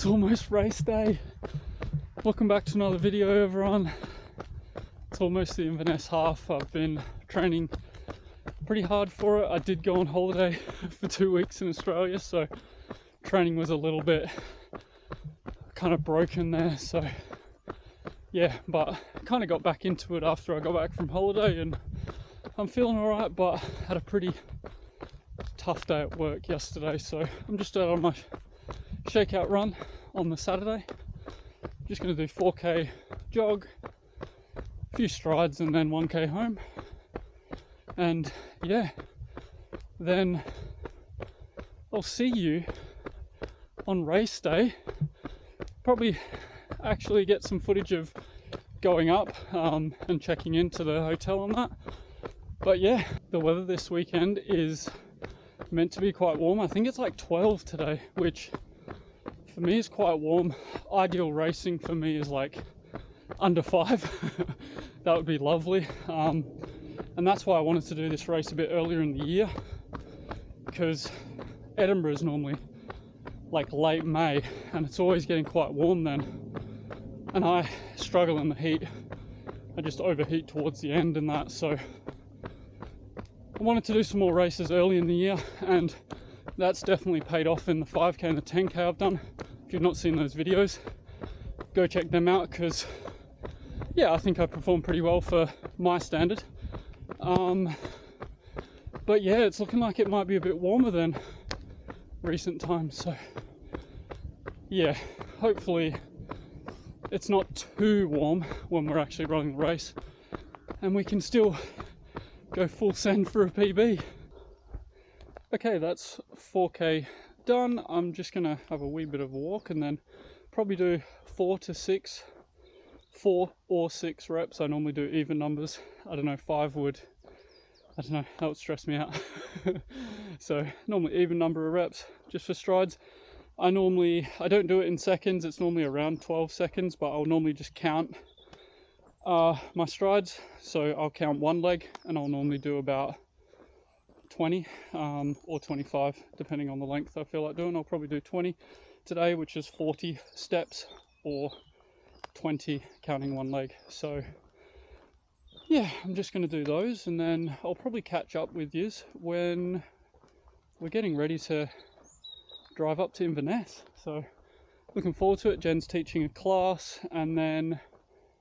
It's almost race day. Welcome back to another video, everyone. It's almost the Inverness Half. I've been training pretty hard for it. I did go on holiday for 2 weeks in Australia, so training was a little bit kind of broken there. So yeah, but I kind of got back into it after I got back from holiday, and I'm feeling all right, but had a pretty tough day at work yesterday. So I'm just out on my shakeout run on the Saturday. Just going to do 4k jog, a few strides, and then 1k home. And yeah, then I'll see you on race day. Probably actually get some footage of going up and checking into the hotel on that. But yeah, the weather this weekend is meant to be quite warm. I think it's like 12 today, which for me is quite warm. Ideal racing for me is like under 5. That would be lovely. And that's why I wanted to do this race a bit earlier in the year, because Edinburgh is normally like late May and it's always getting quite warm then, and I struggle in the heat. I just overheat towards the end and that, so I wanted to do some more races early in the year, and that's definitely paid off in the 5k and the 10k I've done. If you've not seen those videos, go check them out, because yeah, I think I performed pretty well for my standard. But yeah, it's looking like it might be a bit warmer than recent times, so yeah, hopefully it's not too warm when we're actually running the race, and we can still go full send for a PB. Okay, that's 4k done. I'm just gonna have a wee bit of a walk and then probably do 4 or 6 reps. I normally do even numbers. I don't know, 5 would, I don't know, that would stress me out. So normally even number of reps just for strides. I don't do it in seconds. It's normally around 12 seconds, but I'll normally just count my strides. So I'll count one leg and I'll normally do about 20 or 25 depending on the length I feel like doing. I'll probably do 20 today, which is 40 steps, or 20 counting one leg. So yeah, I'm just going to do those, and then I'll probably catch up with yous when we're getting ready to drive up to Inverness. So looking forward to it. Jen's teaching a class, and then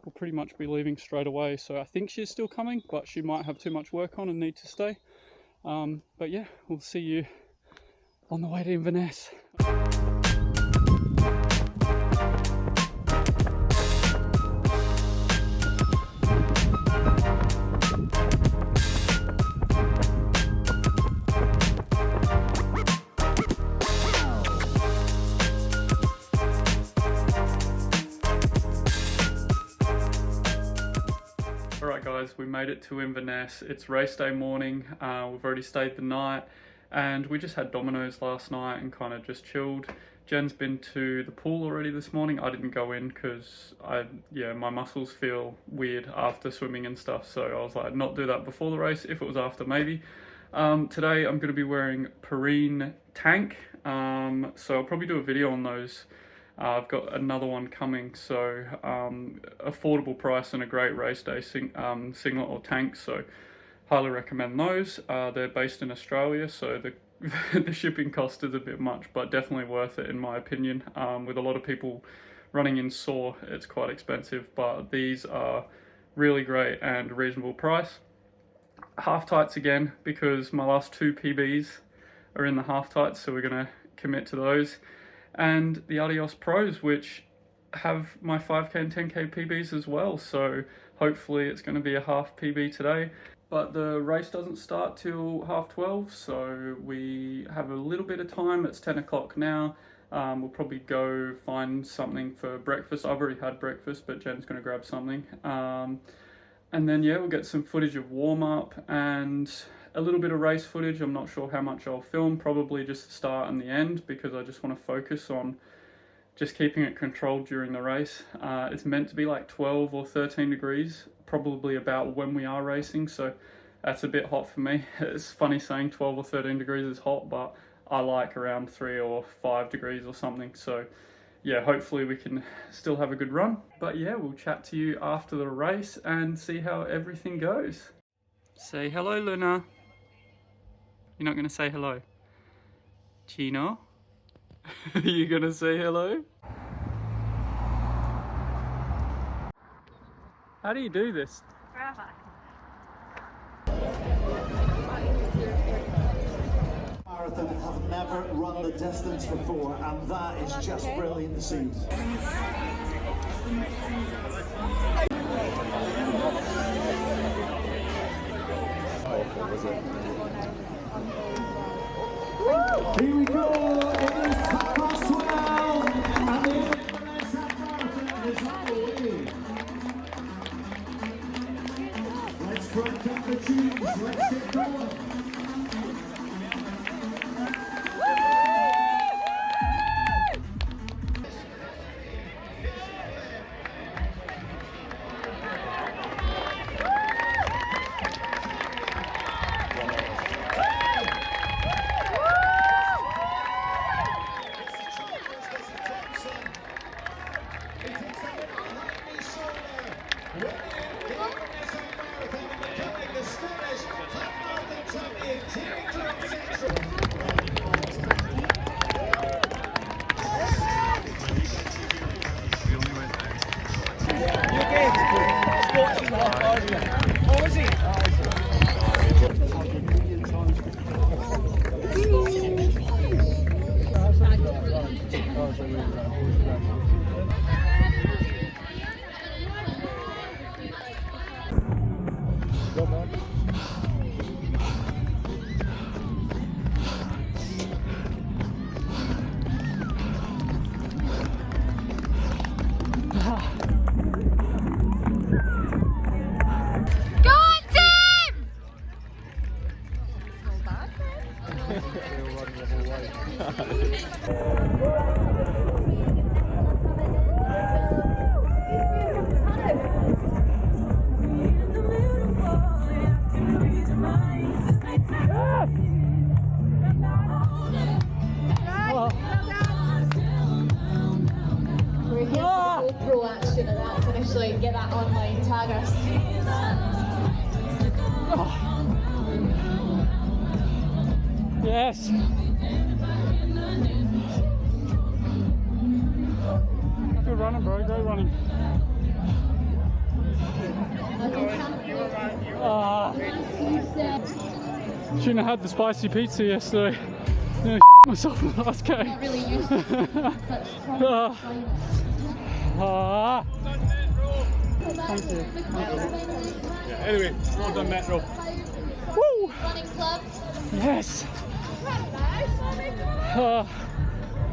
we'll pretty much be leaving straight away. So I think she's still coming, but she might have too much work on and need to stay. But yeah, we'll see you on the way to Inverness. Alright guys, we made it to Inverness. It's race day morning. We've already stayed the night, and we just had Domino's last night and kind of just chilled. Jen's been to the pool already this morning. I didn't go in because my muscles feel weird after swimming and stuff, so I was like, not do that before the race. If it was after, maybe. Today I'm going to be wearing Perrine tank, so I'll probably do a video on those. I've got another one coming, so affordable price and a great race day singlet or tank, so highly recommend those. They're based in Australia, so the shipping cost is a bit much, but definitely worth it in my opinion. With a lot of people running in SOAR, it's quite expensive, but these are really great and reasonable price. Half tights again, because my last 2 PBs are in the half tights, so we're going to commit to those. And the Adios Pros, which have my 5k and 10k PBs as well, so hopefully it's going to be a half PB today. But the race doesn't start till 12:30, so we have a little bit of time. It's 10 o'clock now. We'll probably go find something for breakfast. I've already had breakfast, but Jen's going to grab something. And then yeah, we'll get some footage of warm-up and a little bit of race footage. I'm not sure how much I'll film, probably just the start and the end, because I just want to focus on just keeping it controlled during the race. It's meant to be like 12 or 13 degrees, probably about when we are racing, so that's a bit hot for me. It's funny saying 12 or 13 degrees is hot, but I like around 3 or 5 degrees or something, so yeah, hopefully we can still have a good run. But yeah, we'll chat to you after the race and see how everything goes. Say hello, Luna. You're not gonna say hello? Chino? Are you gonna say hello? How do you do this? Marathon have never run the distance before, and that is just brilliant to see. Here we go, it is 12:30 and the Inverness Half Marathon is underway. Let's crank up the tunes, let's get going. Pro action of that to initially get that online, tag us. Yes. Good running, bro. Great running. Shouldn't have had the spicy pizza yesterday. Nearly myself in the last game. Not really used to such Thank you. Yeah, anyway, well done, Metro. Woo! running club. Yes.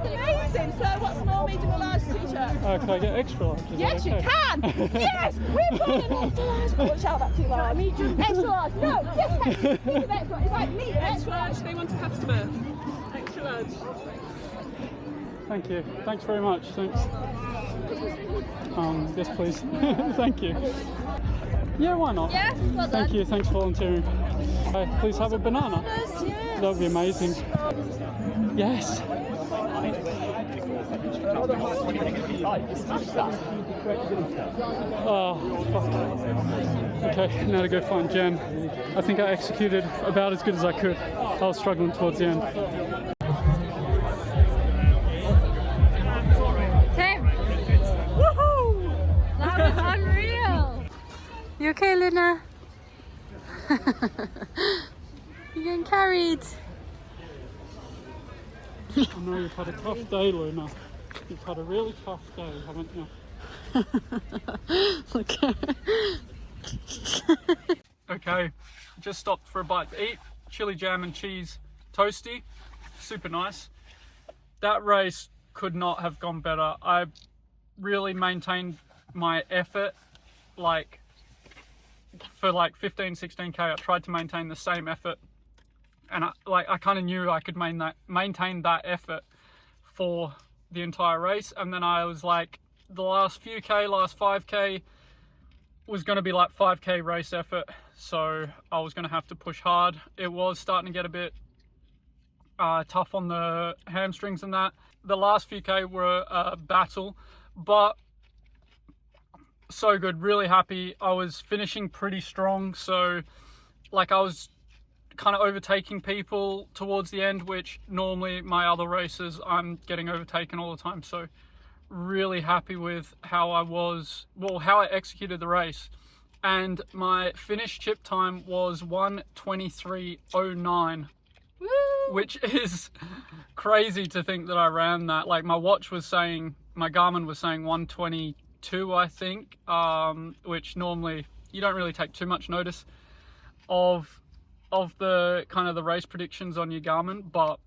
Amazing. So what's small, medium or large t-shirt? Can I get extra large? Is Yes, that you okay? can. Yes, we've got an extra large. Watch out, that's too large. Medium. Extra large. No, yes, medium extra. It's like me, extra large. They want a customer. Extra large. Thank you. Thanks very much. Thanks. Yes, please. Thank you. Yeah, why not? Yeah, well done. Thank you. Thanks for volunteering. Please have a banana. Yes. That would be amazing. Yes. Oh, fuck. Okay, now to go find Jen. I think I executed about as good as I could. I was struggling towards the end. Tim! Woohoo! That was unreal! You okay, Luna? You're getting carried. I know you've had a tough day, Luna. You've had a really tough day, haven't you? Okay. Okay, just stopped for a bite to eat. Chili jam and cheese toasty, super nice. That race could not have gone better. I really maintained my effort, like for like 15-16k. I tried to maintain the same effort, and I kind of knew I could maintain that effort for the entire race. And then I was like, the last 5k was going to be like 5k race effort, so I was going to have to push hard. It was starting to get a bit tough on the hamstrings and that, the last few K were a battle, but so good, really happy. I was finishing pretty strong, so like I was kind of overtaking people towards the end, which normally my other races I'm getting overtaken all the time. So really happy with how I executed the race. And my finish chip time was 1:23:09, which is crazy to think that I ran that. Like my Garmin was saying 1:22, I think, which normally you don't really take too much notice of the kind of the race predictions on your Garmin, but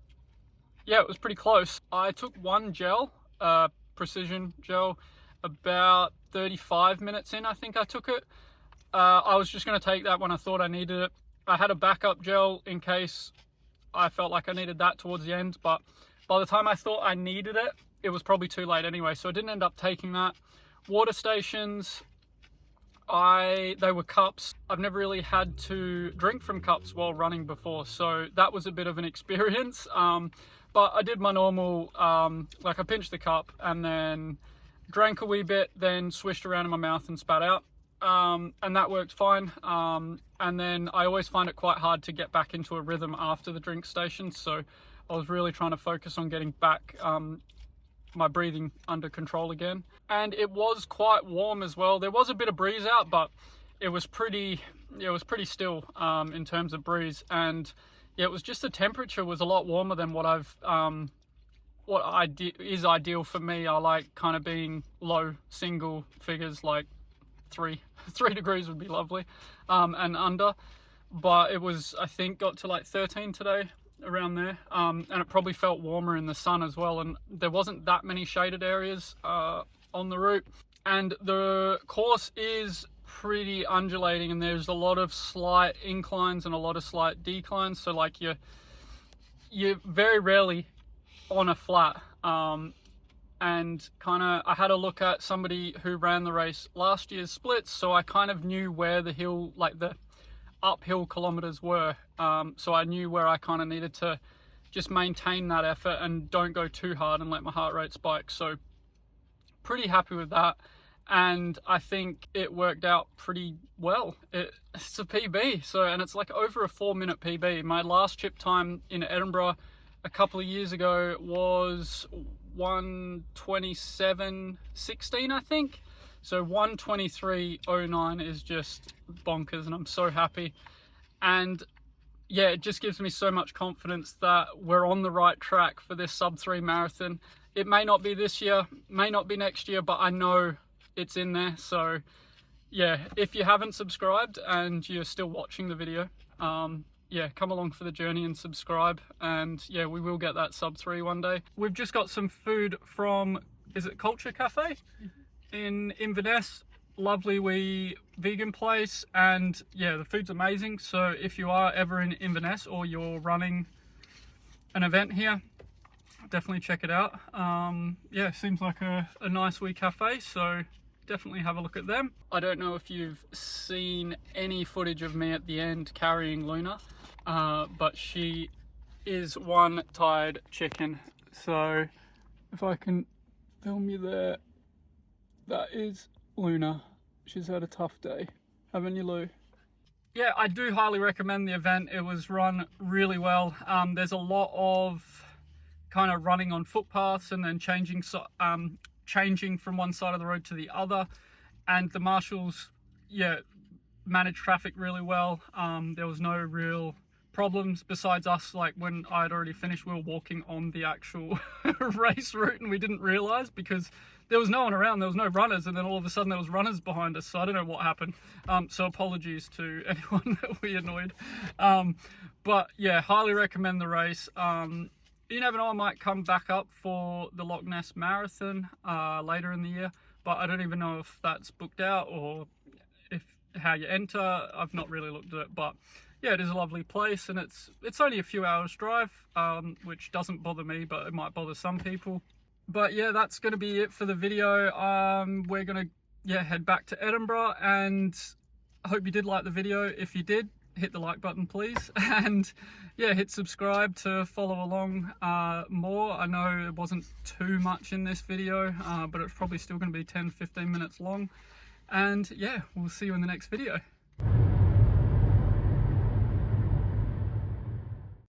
yeah, it was pretty close. I took one gel, precision gel, about 35 minutes in, I think I took it. I was just going to take that when I thought I needed it. I had a backup gel in case I felt like I needed that towards the end, but by the time I thought I needed it, it was probably too late anyway, so I didn't end up taking that. Water stations, they were cups. I've never really had to drink from cups while running before, so that was a bit of an experience. But I did my normal, like I pinched the cup and then drank a wee bit, then swished around in my mouth and spat out. And that worked fine. And then I always find it quite hard to get back into a rhythm after the drink station, so I was really trying to focus on getting back my breathing under control again. And it was quite warm as well. There was a bit of breeze out, but it was pretty still in terms of breeze. And yeah, it was just the temperature was a lot warmer than what is ideal for me. I like kind of being low single figures, like 3 degrees would be lovely, and under. But it was, I think, got to like 13 today, around there, and it probably felt warmer in the sun as well, and there wasn't that many shaded areas on the route. And the course is pretty undulating, and there's a lot of slight inclines and a lot of slight declines, so like you're very rarely on a flat. And kind of I had a look at somebody who ran the race last year's splits, so I kind of knew where the hill, like the uphill kilometers were, so I knew where I kind of needed to just maintain that effort and don't go too hard and let my heart rate spike. So pretty happy with that, and I think it worked out pretty well. It's a PB, so, and it's like over a 4-minute PB. My last chip time in Edinburgh a couple of years ago was 1:27:16, I think. So 1:23:09 is just bonkers, and I'm so happy. And yeah, it just gives me so much confidence that we're on the right track for this sub-3 marathon. It may not be this year, may not be next year, but I know it's in there. So yeah, if you haven't subscribed and you're still watching the video, yeah, come along for the journey and subscribe, and yeah, we will get that sub-3 one day. We've just got some food from, is it Culture Cafe in Inverness? Lovely wee vegan place, and yeah, the food's amazing. So if you are ever in Inverness or you're running an event here, definitely check it out. Yeah, seems like a nice wee cafe, so definitely have a look at them. I don't know if you've seen any footage of me at the end carrying Luna, but she is one tired chicken. So if I can film you there, that is Luna. She's had a tough day, haven't you, Lou? Yeah, I do highly recommend the event. It was run really well. There's a lot of kind of running on footpaths and then changing from one side of the road to the other, and the marshals, yeah, managed traffic really well. There was no real problems besides us. Like when I'd already finished, we were walking on the actual race route and we didn't realize because there was no one around, there was no runners, and then all of a sudden there was runners behind us, so I don't know what happened. So apologies to anyone that we annoyed. But yeah, highly recommend the race. You never know, I might come back up for the Loch Ness Marathon later in the year, but I don't even know if that's booked out or how you enter. I've not really looked at it, but yeah, it is a lovely place, and it's only a few hours drive, which doesn't bother me, but it might bother some people. But yeah, that's going to be it for the video. We're going to head back to Edinburgh, and I hope you did like the video. If you did, hit the like button please, and yeah, hit subscribe to follow along more. I know it wasn't too much in this video, but it's probably still going to be 10-15 minutes long, and yeah, we'll see you in the next video.